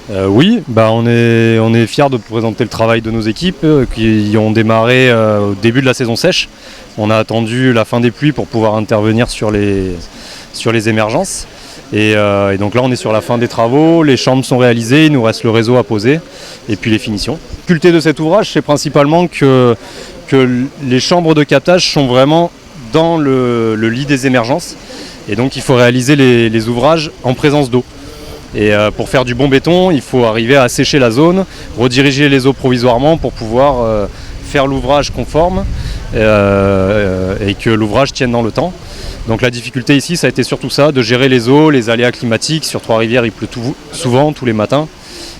Oui, on est fiers de présenter le travail de nos équipes qui ont démarré au début de la saison sèche. On a attendu la fin des pluies pour pouvoir intervenir sur les émergences. Et donc là on est sur la fin des travaux, les chambres sont réalisées, il nous reste le réseau à poser et puis les finitions. La difficulté de cet ouvrage, c'est principalement que les chambres de captage sont vraiment dans le lit des émergences. Et donc il faut réaliser les ouvrages en présence d'eau. Et pour faire du bon béton, il faut arriver à assécher la zone, rediriger les eaux provisoirement pour pouvoir faire l'ouvrage conforme et que l'ouvrage tienne dans le temps. Donc la difficulté ici, ça a été surtout ça, de gérer les eaux, les aléas climatiques. Sur Trois-Rivières, il pleut souvent, tous les matins.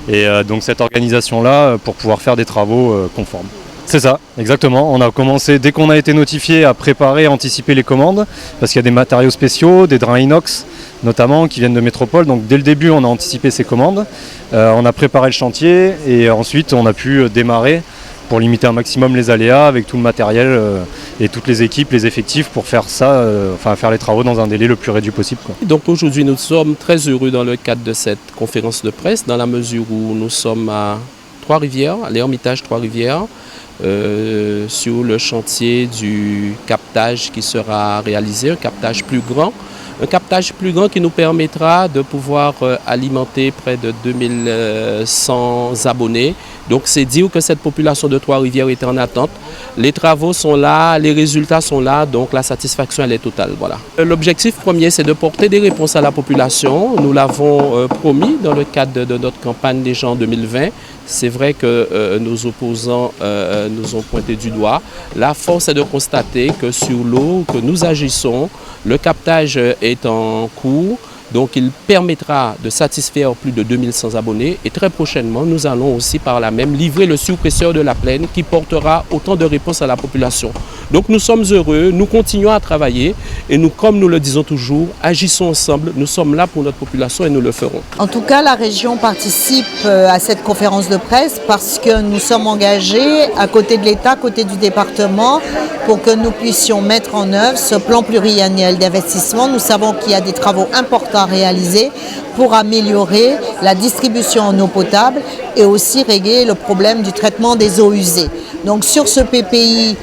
Et donc cette organisation-là, pour pouvoir faire des travaux conformes. C'est ça, exactement. On a commencé, dès qu'on a été notifié, à préparer, à anticiper les commandes, parce qu'il y a des matériaux spéciaux, des drains inox notamment, qui viennent de Métropole. Donc dès le début, on a anticipé ces commandes. On a préparé le chantier et ensuite, on a pu démarrer pour limiter un maximum les aléas avec tout le matériel et toutes les équipes, les effectifs pour faire ça, faire les travaux dans un délai le plus réduit possible, quoi. Donc aujourd'hui, nous sommes très heureux dans le cadre de cette conférence de presse, dans la mesure où nous sommes à Trois-Rivières, à l'Ermitage Trois-Rivières, sur le chantier du captage qui sera réalisé, un captage plus grand qui nous permettra de pouvoir alimenter près de 2100 abonnés. Donc c'est dire que cette population de Trois-Rivières est en attente. Les travaux sont là, les résultats sont là, donc la satisfaction elle est totale. Voilà. L'objectif premier, c'est de porter des réponses à la population. Nous l'avons promis dans le cadre de notre campagne déjà en 2020. C'est vrai que nos opposants nous ont pointé du doigt. La force est de constater que sur l'eau que nous agissons, le captage est en cours. Donc il permettra de satisfaire plus de 2100 abonnés et très prochainement nous allons aussi par là même livrer le surpresseur de la plaine qui portera autant de réponses à la population. Donc nous sommes heureux, nous continuons à travailler et nous, comme nous le disons toujours, agissons ensemble, nous sommes là pour notre population et nous le ferons. En tout cas, la région participe à cette conférence de presse parce que nous sommes engagés à côté de l'État, à côté du département, pour que nous puissions mettre en œuvre ce plan pluriannuel d'investissement. Nous savons qu'il y a des travaux importants à réaliser pour améliorer la distribution en eau potable et aussi régler le problème du traitement des eaux usées. Donc sur ce PPI,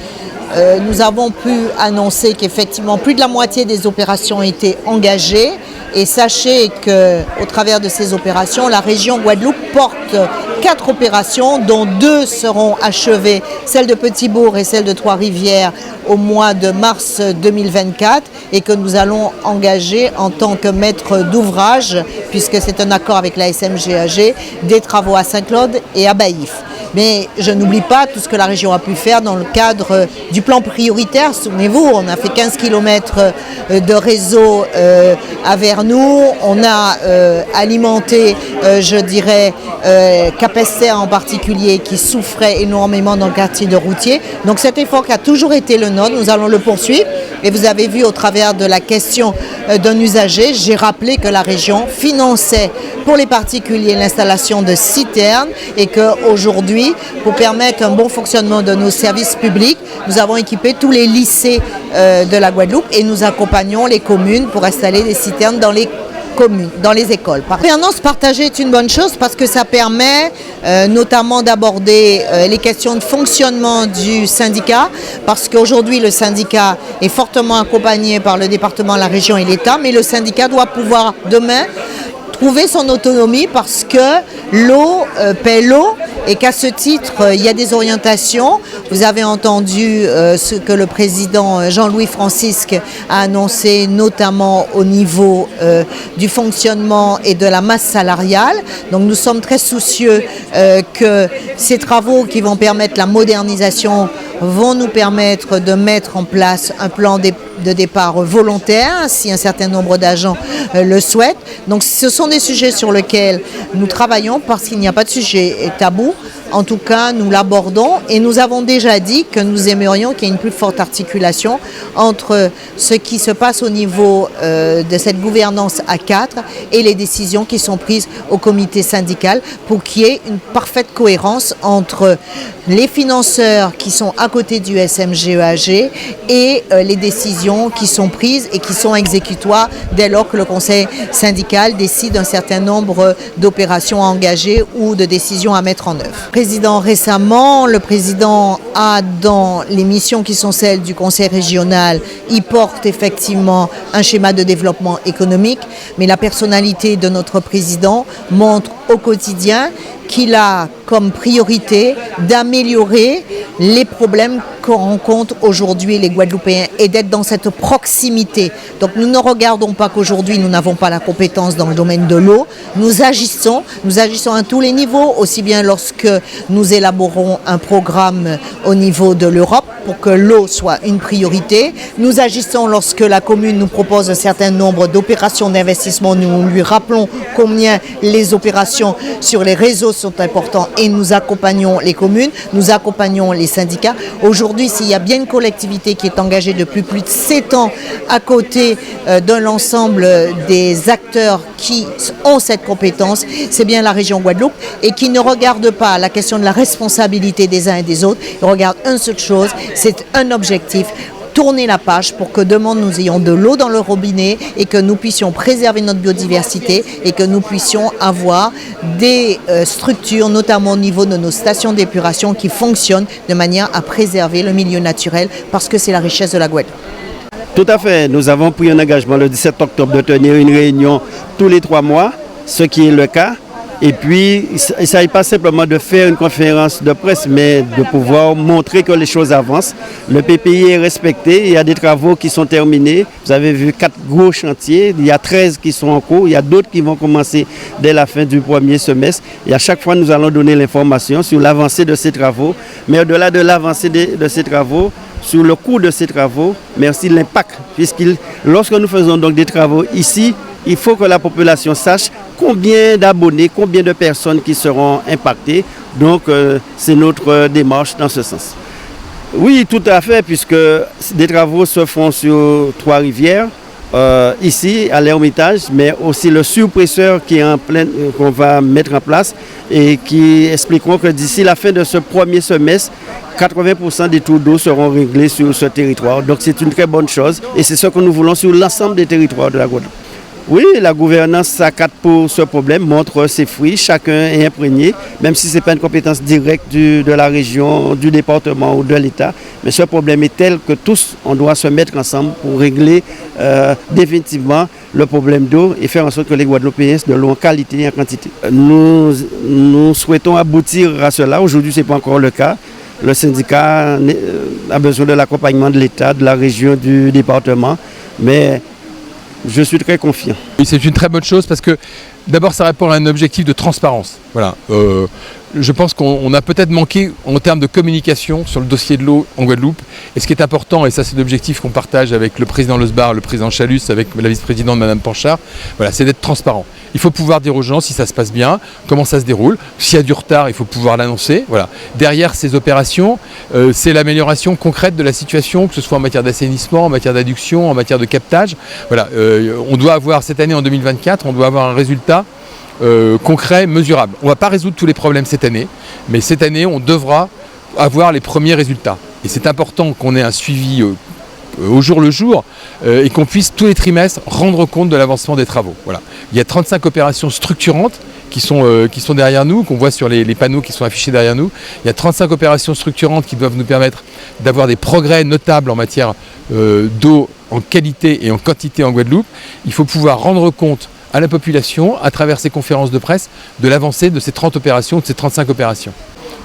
nous avons pu annoncer qu'effectivement plus de la moitié des opérations étaient engagées. Et sachez qu'au travers de ces opérations, la région Guadeloupe porte 4 opérations, dont 2 seront achevées, celle de Petit-Bourg et celle de Trois-Rivières, au mois de mars 2024, et que nous allons engager en tant que maître d'ouvrage, puisque c'est un accord avec la SMGAG, des travaux à Saint-Claude et à Baïf. Mais je n'oublie pas tout ce que la région a pu faire dans le cadre du plan prioritaire. Souvenez-vous, on a fait 15 km de réseau à Vernou. On a alimenté, Capesterre en particulier, qui souffrait énormément dans le quartier de Routier. Donc cet effort qui a toujours été le nôtre, nous allons le poursuivre. Et vous avez vu au travers de la question d'un usager, j'ai rappelé que la région finançait pour les particuliers l'installation de citernes et qu'aujourd'hui, pour permettre un bon fonctionnement de nos services publics, nous avons équipé tous les lycées de la Guadeloupe et nous accompagnons les communes pour installer des citernes dans les communes, dans les écoles. La gouvernance partagée est une bonne chose parce que ça permet notamment d'aborder les questions de fonctionnement du syndicat, parce qu'aujourd'hui le syndicat est fortement accompagné par le département, la région et l'État, mais le syndicat doit pouvoir demain trouver son autonomie parce que l'eau paie l'eau et qu'à ce titre, il y a des orientations. Vous avez entendu ce que le président Jean-Louis Francisque a annoncé, notamment au niveau du fonctionnement et de la masse salariale. Donc nous sommes très soucieux que ces travaux qui vont permettre la modernisation vont nous permettre de mettre en place un plan de départ volontaire, si un certain nombre d'agents le souhaitent. Donc ce sont des sujets sur lesquels nous travaillons parce qu'il n'y a pas de sujet tabou. En tout cas, nous l'abordons et nous avons déjà dit que nous aimerions qu'il y ait une plus forte articulation entre ce qui se passe au niveau de cette gouvernance à 4 et les décisions qui sont prises au comité syndical pour qu'il y ait une parfaite cohérence entre les financeurs qui sont à côté du SMGEAG et les décisions qui sont prises et qui sont exécutoires dès lors que le conseil syndical décide un certain nombre d'opérations à engager ou de décisions à mettre en œuvre. Récemment, le président a dans les missions qui sont celles du conseil régional, il porte effectivement un schéma de développement économique, mais la personnalité de notre président montre au quotidien qu'il a comme priorité d'améliorer les problèmes que rencontrent aujourd'hui les Guadeloupéens et d'être dans cette proximité. Donc nous ne regardons pas qu'aujourd'hui nous n'avons pas la compétence dans le domaine de l'eau, nous agissons à tous les niveaux, aussi bien lorsque nous élaborons un programme au niveau de l'Europe pour que l'eau soit une priorité. Nous agissons lorsque la commune nous propose un certain nombre d'opérations d'investissement. Nous lui rappelons combien les opérations sur les réseaux sont importantes et nous accompagnons les communes, nous accompagnons les syndicats. Aujourd'hui, s'il y a bien une collectivité qui est engagée depuis plus de 7 ans à côté d'un ensemble des acteurs qui ont cette compétence, c'est bien la région Guadeloupe et qui ne regarde pas la question de la responsabilité des uns et des autres. Il regarde une seule chose, c'est un objectif, tourner la page pour que demain nous ayons de l'eau dans le robinet et que nous puissions préserver notre biodiversité et que nous puissions avoir des structures, notamment au niveau de nos stations d'épuration qui fonctionnent de manière à préserver le milieu naturel parce que c'est la richesse de la Guadeloupe. Tout à fait. Nous avons pris un engagement le 17 octobre de tenir une réunion tous les 3 mois, ce qui est le cas. Et puis, il ne s'agit pas simplement de faire une conférence de presse, mais de pouvoir montrer que les choses avancent. Le PPI est respecté, il y a des travaux qui sont terminés. Vous avez vu 4 gros chantiers, il y a 13 qui sont en cours, il y a d'autres qui vont commencer dès la fin du premier semestre. Et à chaque fois, nous allons donner l'information sur l'avancée de ces travaux. Mais au-delà de l'avancée de ces travaux, sur le coût de ces travaux, mais aussi l'impact. Lorsque nous faisons donc des travaux ici, il faut que la population sache combien d'abonnés, combien de personnes qui seront impactées. Donc, c'est notre démarche dans ce sens. Oui, tout à fait, puisque des travaux se font sur Trois-Rivières, ici à l'Ermitage, mais aussi le surpresseur qui est en plein, qu'on va mettre en place et qui expliqueront que d'ici la fin de ce premier semestre, 80% des tours d'eau seront réglés sur ce territoire. Donc, c'est une très bonne chose et c'est ce que nous voulons sur l'ensemble des territoires de la Guadeloupe. Oui, la gouvernance à 4 pour ce problème montre ses fruits, chacun est imprégné, même si ce n'est pas une compétence directe de la région, du département ou de l'État. Mais ce problème est tel que tous, on doit se mettre ensemble pour régler définitivement le problème d'eau et faire en sorte que les Guadeloupéens aient de l'eau en qualité et en quantité. Nous souhaitons aboutir à cela. Aujourd'hui, ce n'est pas encore le cas. Le syndicat a besoin de l'accompagnement de l'État, de la région, du département, mais je suis très confiant. Oui, c'est une très bonne chose parce que d'abord ça répond à un objectif de transparence. Voilà. Je pense qu'on a peut-être manqué en termes de communication sur le dossier de l'eau en Guadeloupe. Et ce qui est important, et ça c'est l'objectif qu'on partage avec le président Losbar, le président Chalus, avec la vice-présidente Madame Panchard, voilà, c'est d'être transparent. Il faut pouvoir dire aux gens si ça se passe bien, comment ça se déroule. S'il y a du retard, il faut pouvoir l'annoncer. Voilà. Derrière ces opérations, c'est l'amélioration concrète de la situation, que ce soit en matière d'assainissement, en matière d'adduction, en matière de captage. Voilà. On doit avoir, cette année en 2024, on doit avoir un résultat concret, mesurable. On ne va pas résoudre tous les problèmes cette année, mais cette année, on devra avoir les premiers résultats. Et c'est important qu'on ait un suivi au jour le jour et qu'on puisse tous les trimestres rendre compte de l'avancement des travaux. Voilà. Il y a 35 opérations structurantes qui sont derrière nous, qu'on voit sur les panneaux qui sont affichés derrière nous. Il y a 35 opérations structurantes qui doivent nous permettre d'avoir des progrès notables en matière d'eau en qualité et en quantité en Guadeloupe. Il faut pouvoir rendre compte à la population, à travers ces conférences de presse, de l'avancée de ces 30 opérations, de ces 35 opérations.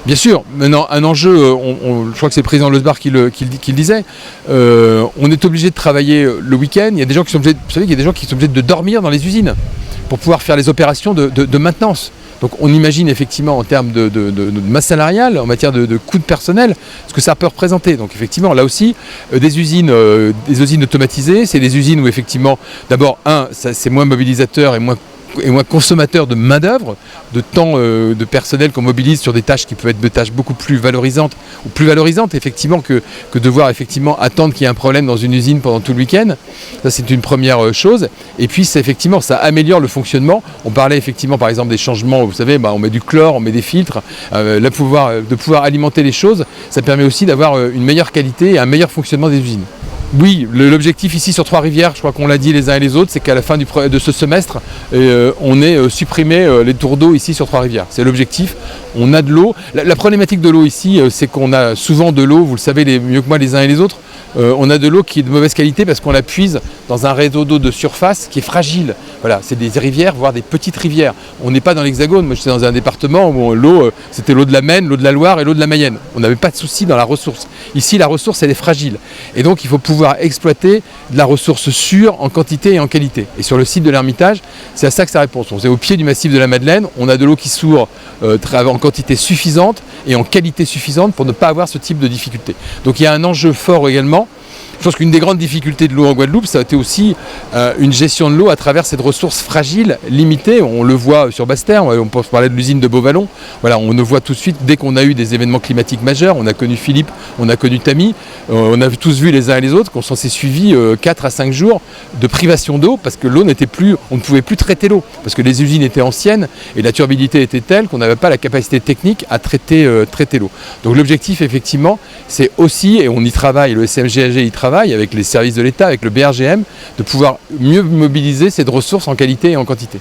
Bien sûr, maintenant, un enjeu, je crois que c'est le président Losbar qui le disait, on est obligé de travailler le week-end. Il y a des gens qui sont obligés, vous savez, il y a des gens qui sont obligés de dormir dans les usines pour pouvoir faire les opérations de maintenance. Donc on imagine effectivement en termes de masse salariale, en matière de coûts de personnel, ce que ça peut représenter. Donc effectivement, là aussi, des usines automatisées, c'est des usines où effectivement, d'abord, c'est moins mobilisateur et moins et moins consommateur de main-d'œuvre, de temps de personnel qu'on mobilise sur des tâches qui peuvent être des tâches beaucoup plus valorisantes, ou plus valorisantes effectivement que devoir effectivement attendre qu'il y ait un problème dans une usine pendant tout le week-end. Ça c'est une première chose. Et puis c'est effectivement, ça améliore le fonctionnement. On parlait effectivement par exemple des changements, vous savez, on met du chlore, on met des filtres, de pouvoir alimenter les choses, ça permet aussi d'avoir une meilleure qualité et un meilleur fonctionnement des usines. Oui, l'objectif ici sur Trois-Rivières, je crois qu'on l'a dit les uns et les autres, c'est qu'à la fin de ce semestre, on ait supprimé les tours d'eau ici sur Trois-Rivières. C'est l'objectif. On a de l'eau. La problématique de l'eau ici, c'est qu'on a souvent de l'eau, vous le savez mieux que moi les uns et les autres, on a de l'eau qui est de mauvaise qualité parce qu'on la puise dans un réseau d'eau de surface qui est fragile. Voilà, c'est des rivières, voire des petites rivières. On n'est pas dans l'Hexagone. Moi, j'étais dans un département où l'eau, c'était l'eau de la Maine, l'eau de la Loire et l'eau de la Mayenne. On n'avait pas de souci dans la ressource. Ici, la ressource, elle est fragile. Et donc, il faut pouvoir exploiter de la ressource sûre en quantité et en qualité. Et sur le site de l'Hermitage, c'est à ça que ça répond. On est au pied du massif de la Madeleine. On a de l'eau qui sourd en quantité suffisante et en qualité suffisante pour ne pas avoir ce type de difficulté. Donc, il y a un enjeu fort également. Je pense qu'une des grandes difficultés de l'eau en Guadeloupe, ça a été aussi une gestion de l'eau à travers cette ressource fragile, limitée. On le voit sur Basse-Terre, on peut parler de l'usine de Beauvallon. Voilà, on le voit tout de suite dès qu'on a eu des événements climatiques majeurs. On a connu Philippe, on a connu Tammy. On a tous vu les uns et les autres qu'on s'en s'est suivi 4 à 5 jours de privation d'eau parce que l'eau n'était plus, on ne pouvait plus traiter l'eau parce que les usines étaient anciennes et la turbidité était telle qu'on n'avait pas la capacité technique à traiter l'eau. Donc l'objectif effectivement, c'est aussi, et on y travaille, le SMGAG y travaille avec les services de l'État, avec le BRGM, de pouvoir mieux mobiliser cette ressource en qualité et en quantité.